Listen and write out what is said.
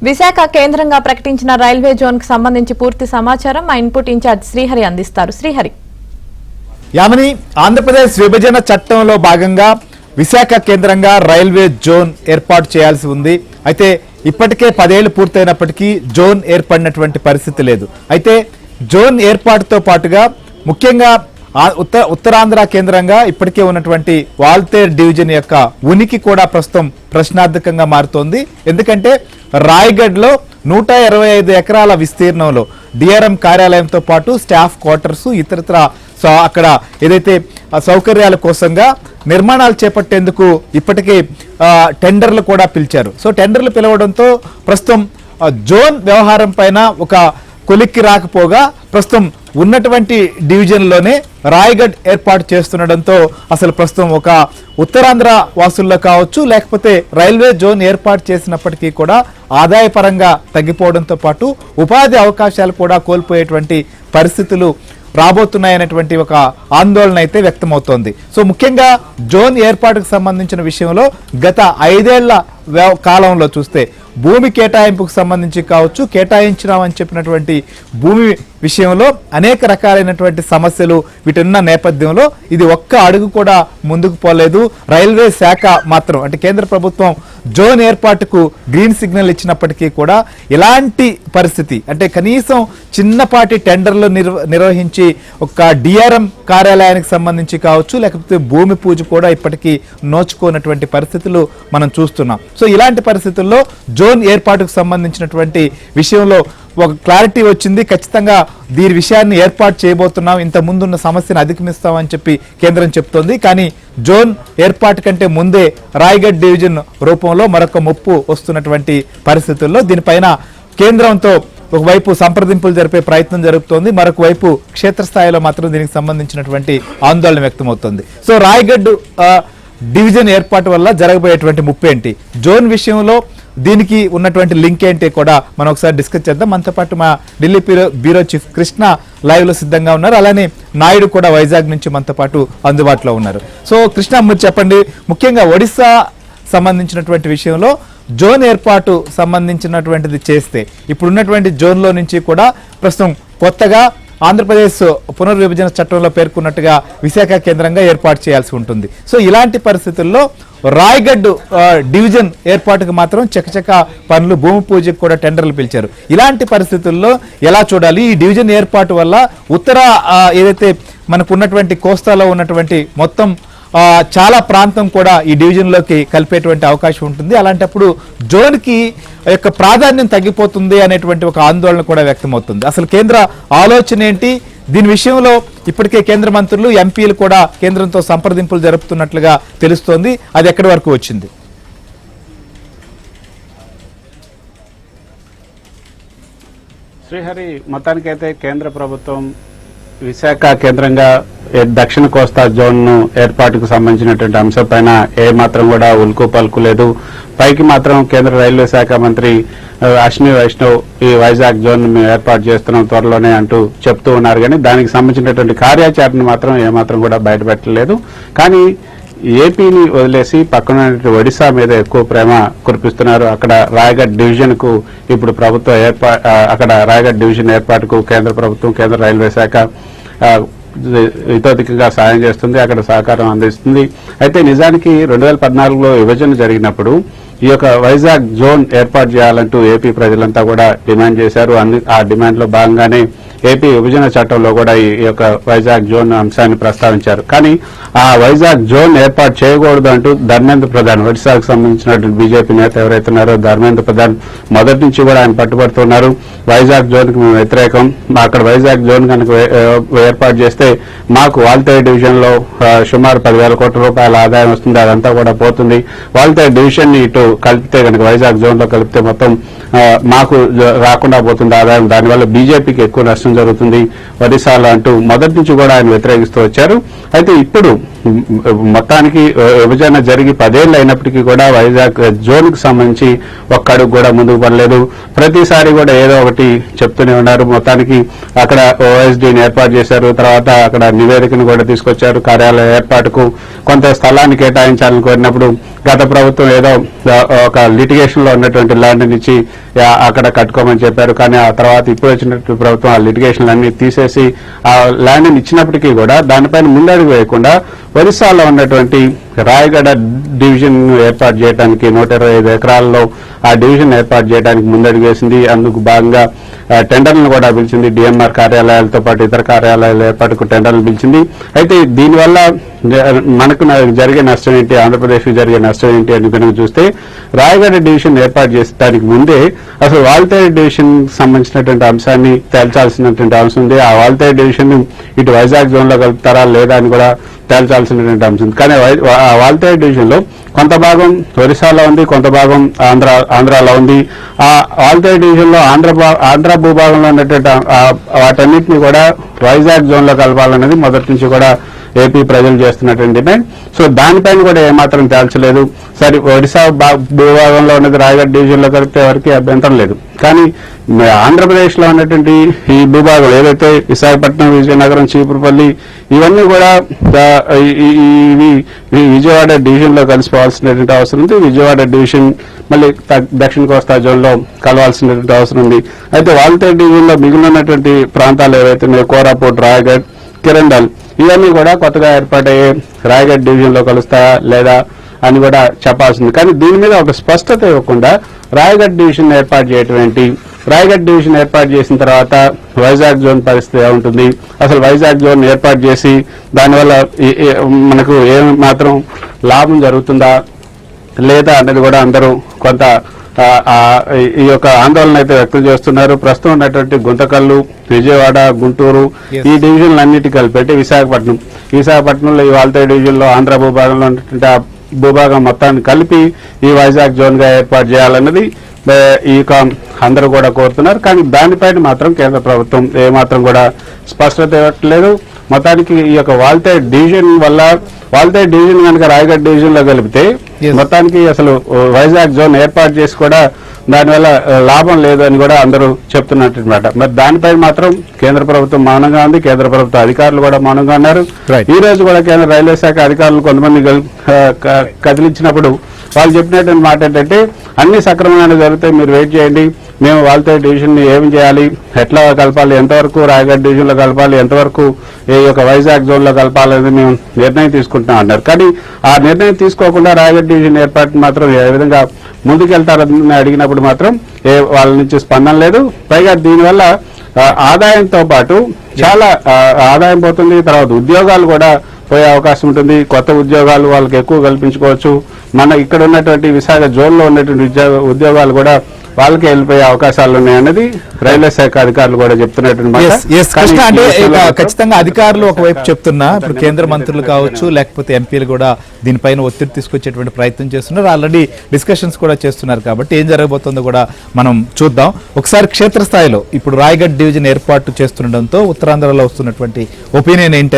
విశాఖ కేంద్రంగా ప్రకటించిన railway zone కు సంబంధించి పూర్తి సమాచారం మా ఇన్పుట్ ఇన్ఛార్జ్ శ్రీహరి అందిస్తారు. శ్రీహరి. యామిని, ఆంధ్రప్రదేశ్ విభజన చట్టంలో భాగంగా విశాఖ కేంద్రంగా రైల్వే జోన్ ఏర్పాటు చేయాల్సి ఉంది. అయితే ఇప్పటికే 10 ఏళ్లు పూర్తయినప్పటికీ జోన్ ఏర్పడినటువంటి పరిస్థితి లేదు. అయితే జోన్ ఏర్పాటుతో పాటుగా ముఖ్యంగా ఉత్తరాంధ్ర కేంద్రంగా ఇప్పటికే ఉన్నటువంటి వాల్తేర్ డివిజన్ యొక్క ఉనికి కూడా ప్రస్తుతం ప్రశ్నార్థకంగా మారుతోంది. ఎందుకంటే రాయ్గఢ్లో 125 ఎకరాల విస్తీర్ణంలో డిఆర్ఎం కార్యాలయంతో పాటు స్టాఫ్ క్వార్టర్స్ ఇతరత్ర అక్కడ ఏదైతే సౌకర్యాల కోసంగా నిర్మాణాలు చేపట్టేందుకు ఇప్పటికే టెండర్లు కూడా పిలిచారు. సో టెండర్లు పిలవడంతో ప్రస్తుతం జోన్ వ్యవహారం పైన ఒక కొలిక్కి రాకపోగా ప్రస్తుతం ఉన్నటువంటి డివిజన్లోనే రాయ్గఢ్ ఏర్పాటు చేస్తుండడంతో అసలు ప్రస్తుతం ఒక ఉత్తరాంధ్ర వాసుల్లో కావచ్చు, లేకపోతే రైల్వే జోన్ ఏర్పాటు చేసినప్పటికీ కూడా ఆదాయపరంగా తగ్గిపోవడంతో పాటు ఉపాధి అవకాశాలు కూడా కోల్పోయేటువంటి పరిస్థితులు రాబోతున్నాయనేటువంటి ఒక ఆందోళన అయితే వ్యక్తమవుతోంది. సో ముఖ్యంగా జోన్ ఏర్పాటుకు సంబంధించిన విషయంలో గత 5 ఏళ్ల కాలంలో చూస్తే భూమి కేటాయింపుకు సంబంధించి కావచ్చు, కేటాయించినామని చెప్పినటువంటి భూమి విషయంలో అనేక రకాలైనటువంటి సమస్యలు వీటిన్న నేపథ్యంలో ఇది ఒక్క అడుగు కూడా ముందుకు పోలేదు. రైల్వే శాఖ మాత్రం అంటే కేంద్ర ప్రభుత్వం జోన్ ఏర్పాటుకు గ్రీన్ సిగ్నల్ ఇచ్చినప్పటికీ కూడా ఎలాంటి పరిస్థితి అంటే కనీసం చిన్నపాటి టెండర్లు నిర్వహించి ఒక డిఆర్ఎం కార్యాలయానికి సంబంధించి కావచ్చు, లేకపోతే భూమి పూజ కూడా ఇప్పటికీ నోచుకోనటువంటి పరిస్థితులు మనం చూస్తున్నాం. సో ఇలాంటి పరిస్థితుల్లో జోన్ ఏర్పాటుకు సంబంధించినటువంటి విషయంలో ఒక క్లారిటీ వచ్చింది. ఖచ్చితంగా దీని విషయాన్ని ఏర్పాటు చేయబోతున్నాం, ఇంత ముందున్న సమస్యను అధిగమిస్తామని చెప్పి కేంద్రం చెప్తోంది. కానీ జోన్ ఏర్పాటు కంటే ముందే రాయ్గఢ్ డివిజన్ రూపంలో మరొక ముప్పు వస్తున్నటువంటి పరిస్థితుల్లో దీనిపైన కేంద్రంతో ఒకవైపు సంప్రదింపులు జరిపే ప్రయత్నం జరుగుతోంది, మరొక వైపు క్షేత్రస్థాయిలో మాత్రం దీనికి సంబంధించినటువంటి ఆందోళన వ్యక్తమవుతోంది. సో రాయ్గఢ్ డివిజన్ ఏర్పాటు వల్ల జరగబోయేటువంటి ముప్పు ఏంటి, జోన్ విషయంలో దీనికి ఉన్నటువంటి లింక్ ఏంటి కూడా మనం ఒకసారి డిస్కస్ చేద్దాం. మనతో పాటు మా Delhi bureau chief Krishna live లో సిద్ధంగా ఉన్నారు. అలానే నాయుడు కూడా వైజాగ్ నుంచి మనతో పాటు అందుబాటులో ఉన్నారు. సో కృష్ణ, మీరు చెప్పండి, ముఖ్యంగా ఒడిశా సంబంధించినటువంటి విషయంలో జోన్ ఏర్పాటు సంబంధించినటువంటిది చేస్తే ఇప్పుడున్నటువంటి జోన్లో నుంచి కూడా ప్రస్తుతం కొత్తగా ఆంధ్రప్రదేశ్ పునర్విభజన చట్టంలో పేర్కొన్నట్టుగా విశాఖ కేంద్రంగా ఏర్పాటు చేయాల్సి ఉంటుంది. సో ఇలాంటి పరిస్థితుల్లో రాయ్గఢ్ డివిజన్ ఏర్పాటుకు మాత్రం చకచక పనులు, భూమి పూజకు కూడా టెండర్లు పిలిచారు. ఇలాంటి పరిస్థితుల్లో ఎలా చూడాలి? ఈ డివిజన్ ఏర్పాటు వల్ల ఉత్తర ఏదైతే మనకు ఉన్నటువంటి కోస్తాలో ఉన్నటువంటి మొత్తం చాలా ప్రాంతం కూడా ఈ డివిజన్లోకి కలిపేటువంటి అవకాశం ఉంటుంది. అలాంటప్పుడు జోన్కి యొక్క ప్రాధాన్యం తగ్గిపోతుంది అనేటువంటి ఒక ఆందోళన కూడా వ్యక్తమవుతుంది. అసలు కేంద్ర ఆలోచన ఏంటి? దీని విషయంలో ఇప్పటికే కేంద్ర మంత్రులు, ఎంపీలు కూడా కేంద్రంతో సంప్రదింపులు జరుపుతున్నట్లుగా తెలుస్తోంది. అది ఎక్కడి వరకు వచ్చింది? శ్రీహరి, మొత్తానికైతే కేంద్ర ప్రభుత్వం విశాఖ కేంద్రంగా దక్షిణ కోస్తా జోన్ ను ఏర్పాటుకు సంబంధించినటువంటి అంశంపైన ఏ మాత్రం కూడా ఉల్కు పలుకు లేదు. పైకి మాత్రం కేంద్ర రైల్వే శాఖ మంత్రి అశ్విని వైష్ణవ్ ఈ వైజాగ్ జోన్ ఏర్పాటు చేస్తున్నాం త్వరలోనే అంటూ చెప్తూ ఉన్నారు. కానీ దానికి సంబంధించినటువంటి కార్యాచరణ మాత్రం ఏమాత్రం కూడా బయటపెట్టలేదు. కానీ ఏపీని వదిలేసి పక్కన ఒడిశా మీద ఎక్కువ ప్రేమ కురిపిస్తున్నారు. అక్కడ రాయ్గఢ్ డివిజన్ కు ఇప్పుడు ప్రభుత్వ అక్కడ రాయ్గఢ్ డివిజన్ ఏర్పాటుకు కేంద్ర ప్రభుత్వం, కేంద్ర రైల్వే శాఖ ఇతోధికంగా సాయం చేస్తుంది, అక్కడ సహకారం అందిస్తుంది. అయితే నిజానికి 2014లో విభజన జరిగినప్పుడు ఈ యొక్క వైజాగ్ జోన్ ఏర్పాటు చేయాలంటూ ఏపీ ప్రజలంతా కూడా డిమాండ్ చేశారు. ఆ డిమాండ్ లో భాగంగానే ఏపీ విభజన చట్టంలో కూడా ఈ యొక్క వైజాగ్ జోన్ అంశాన్ని ప్రస్తావించారు. కానీ ఆ వైజాగ్ జోన్ ఏర్పాటు చేయకూడదు అంటూ ధర్మేంద్ర ప్రధాన్, ఒడిశాకు సంబంధించినటువంటి బీజేపీ నేత ఎవరైతే ఉన్నారో ధర్మేంద్ర ప్రధాన్ మొదటి నుంచి కూడా ఆయన పట్టుబడుతున్నారు. వైజాగ్ జోన్ కు మేము వ్యతిరేకం, అక్కడ వైజాగ్ జోన్ కనుక ఏర్పాటు చేస్తే మాకు వాల్తేరు డివిజన్ లో సుమారు 10,000 కోట్ల రూపాయల ఆదాయం వస్తుంది, అదంతా కూడా పోతుంది. వాల్తేరు డివిజన్ ని ఇటు కలిపితే కనుక వైజాగ్ జోన్ లో కలిపితే మొత్తం మాకు రాకుండా పోతుంది ఆదాయం, దానివల్ల బీజేపీకి ఎక్కువ నష్టం జరుగుతుంది ఒడిశాలో అంటూ మొదటి నుంచి కూడా ఆయన వ్యతిరేకిస్తూ వచ్చారు. అయితే ఇప్పుడు మొత్తానికి విభజన జరిగి 10 ఏళ్ళు అయినప్పటికీ కూడా వైజాగ్ జోన్ కు సంబంధించి ఒక్క అడుగు కూడా ముందుకు పడలేదు. ప్రతిసారి కూడా ఏదో ఒకటి చెప్తూనే ఉన్నారు. మొత్తానికి అక్కడ ఓఎస్డీని ఏర్పాటు చేశారు, తర్వాత అక్కడ నివేదికను కూడా తీసుకొచ్చారు. కార్యాలయ ఏర్పాటుకు కొంత స్థలాన్ని కేటాయించాలని కోరినప్పుడు గత ప్రభుత్వం ఏదో ఒక లిటిగేషన్ లో ఉన్నటువంటి ల్యాండ్ ఇచ్చి అక్కడ కట్టుకోమని చెప్పారు. కానీ ఆ తర్వాత ఇప్పుడు వచ్చినటువంటి ప్రభుత్వం ఆ లిటిగేషన్ అన్ని తీసేసి ఆ ల్యాండ్ ఇచ్చినప్పటికీ కూడా దానిపైన ముందడుగు వేయకుండా ఒరిస్సాలో ఉన్నటువంటి రాయగడ డివిజన్ ఏర్పాటు చేయడానికి 125 ఎకరాల్లో ఆ డివిజన్ ఏర్పాటు చేయడానికి ముందడుగు వేసింది. అందుకు భాగంగా టెండర్లను కూడా పిలిచింది. డిఎంఆర్ కార్యాలయాలతో పాటు ఇతర కార్యాలయాల ఏర్పాటుకు టెండర్లు పిలిచింది. అయితే దీనివల్ల మనకు జరిగే నష్టం ఏంటి, ఆంధ్రప్రదేశ్కి జరిగే నష్టం ఏంటి అని కనుక చూస్తే రాయగడ డివిజన్ ఏర్పాటు చేసడానికి ముందే అసలు వాల్తేరు డివిజన్ సంబంధించినటువంటి అంశాన్ని తేల్చాల్సినటువంటి అంశం ఉంది. ఆ వాల్తేరు డివిజన్ ఇటు వైజాగ్ జోన్ లో కలుపుతారా లేదా అని కూడా తేల్చాల్సినటువంటి అంశం. కానీ వాల్తేరు డివిజన్ లో కొంత భాగం ఒరిస్సాలో ఉంది, కొంత భాగం ఆంధ్రాలో ఉంది. ఆ వాల్తేరు డివిజన్ లో ఆంధ్ర భూభాగంలో ఉన్నటువంటి వాటన్నిటిని కూడా వైజాగ్ జోన్ లో కలపాలన్నది మొదటి నుంచి కూడా ఏపీ ప్రజలు చేస్తున్నటువంటి డిమాండ్. సో దానిపైన కూడా ఏమాత్రం తేల్చలేదు. సరే, ఒడిశా భూభాగంలో ఉన్నది రాయగఢ్ డివిజన్ లో కలిపితే ఎవరికి అభ్యంతరం లేదు. కానీ ఆంధ్రప్రదేశ్ లో ఉన్నటువంటి ఈ భూభాగం ఏదైతే విశాఖపట్నం, విజయనగరం, చీపురుపల్లి ఇవన్నీ కూడా విజయవాడ డివిజన్ లో కలిసిపోవాల్సినటువంటి అవసరం ఉంది. విజయవాడ డివిజన్ మళ్ళీ దక్షిణ కోస్తా జోన్ లో కలవాల్సినటువంటి అవసరం ఉంది. అయితే వాల్తేరు డివిజన్ లో మిగిలినటువంటి ప్రాంతాలు ఏవైతే ఉన్నాయి, కోరాపూట్, రాయగఢ్, కిరండల్ ఇవన్నీ కూడా కొత్తగా ఏర్పాటయ్యే రాయగఢ్ డివిజన్ లో కలుస్తాయా లేదా అని కూడా చెప్పాల్సింది. కానీ దీని మీద ఒక స్పష్టత ఇవ్వకుండా రాయగఢ్ డివిజన్ ఏర్పాటు చేయటం ఏంటి, రాయగఢ్ డివిజన్ ఏర్పాటు చేసిన తర్వాత వైజాగ్ జోన్ పరిస్థితి ఏముంటుంది, అసలు వైజాగ్ జోన్ ఏర్పాటు చేసి దానివల్ల మనకు ఏమాత్రం లాభం జరుగుతుందా లేదా అనేది కూడా అందరూ కొంత ఈ యొక్క ఆందోళన అయితే వ్యక్తం చేస్తున్నారు. ప్రస్తుతం ఉన్నటువంటి గుంతకల్లు, విజయవాడ, గుంటూరు ఈ డివిజన్లన్నిటి కలిపి విశాఖపట్నంలో ఈ వాల్తేరు డివిజన్ లో ఆంధ్ర భూభాగంలో ఉన్నటువంటి ఆ భూభాగం మొత్తాన్ని కలిపి ఈ వైజాగ్ జోన్ గా ఏర్పాటు చేయాలన్నది ఈ అందరూ కూడా కోరుతున్నారు. కానీ దానిపైన మాత్రం కేంద్ర ప్రభుత్వం ఏమాత్రం కూడా స్పష్టత ఇవ్వట్లేదు. మొత్తానికి ఈ యొక్క వాల్తేరు డివిజన్ వల్ల వాల్తేరు డివిజన్ కనుక రాయగఢ్ డివిజన్ లో కలిపితే మొత్తానికి అసలు వైజాగ్ జోన్ ఏర్పాటు చేసి కూడా దానివల్ల లాభం లేదు అని కూడా అందరూ చెప్తున్నమాట. మరి దానిపైన మాత్రం కేంద్ర ప్రభుత్వం మౌనంగా ఉంది. కేంద్ర ప్రభుత్వ అధికారులు కూడా మౌనంగా ఉన్నారు. ఈ రోజు కూడా కేంద్ర రైల్వే శాఖ అధికారులు కొంతమంది కదిలించినప్పుడు వాళ్ళు చెప్పినటువంటి మాట ఏంటంటే అన్ని సక్రమంగానే జరుగుతాయి, మీరు వెయిట్ చేయండి, మేము వాల్తేరు డివిజన్ ని ఏం చేయాలి, ఎట్లా కలపాలి, ఎంతవరకు రాయగఢ్ డివిజన్ లో కలపాలి, ఎంతవరకు ఈ యొక్క వైజాగ్ జోన్ లో కలపాలని మేము నిర్ణయం తీసుకుంటున్నాం అన్నారు. కానీ ఆ నిర్ణయం తీసుకోకుండా రాయగఢ్ డివిజన్ ఏర్పాటు మాత్రం ఏ విధంగా ముందుకెళ్తారని అడిగినప్పుడు మాత్రం వాళ్ళ నుంచి స్పందన లేదు. పైగా దీనివల్ల ఆదాయంతో పాటు చాలా ఆదాయం పోతుంది, తర్వాత ఉద్యోగాలు కూడా పోయే అవకాశం ఉంటుంది. కొత్త ఉద్యోగాలు వాళ్ళకి ఎక్కువ కల్పించుకోవచ్చు. మన ఇక్కడ ఉన్నటువంటి విశాఖ జోన్ లో ఉన్నటువంటి ఉద్యోగాలు కూడా వాళ్ళకి వెళ్ళిపోయే అవకాశాలు ఉన్నాయన్నది రైల్వే శాఖ అధికారులు కూడా చెప్తున్నటువంటి. ఖచ్చితంగా అధికారులు ఒకవైపు చెప్తున్నా, ఇప్పుడు కేంద్ర మంత్రులు కావచ్చు లేకపోతే ఎంపీలు కూడా దీనిపైన ఒత్తిడి తీసుకొచ్చేటువంటి ప్రయత్నం చేస్తున్నారు. ఆల్రెడీ డిస్కషన్స్ కూడా చేస్తున్నారు. కాబట్టి ఏం జరగబోతుందో కూడా మనం చూద్దాం. ఒకసారి క్షేత్రస్థాయిలో ఇప్పుడు రాయగఢ్ డివిజన్ ఏర్పాటు చేస్తుండటంతో ఉత్తరాంధ్రలో వస్తున్నటువంటి ఒపీనియన్ ఏంటి?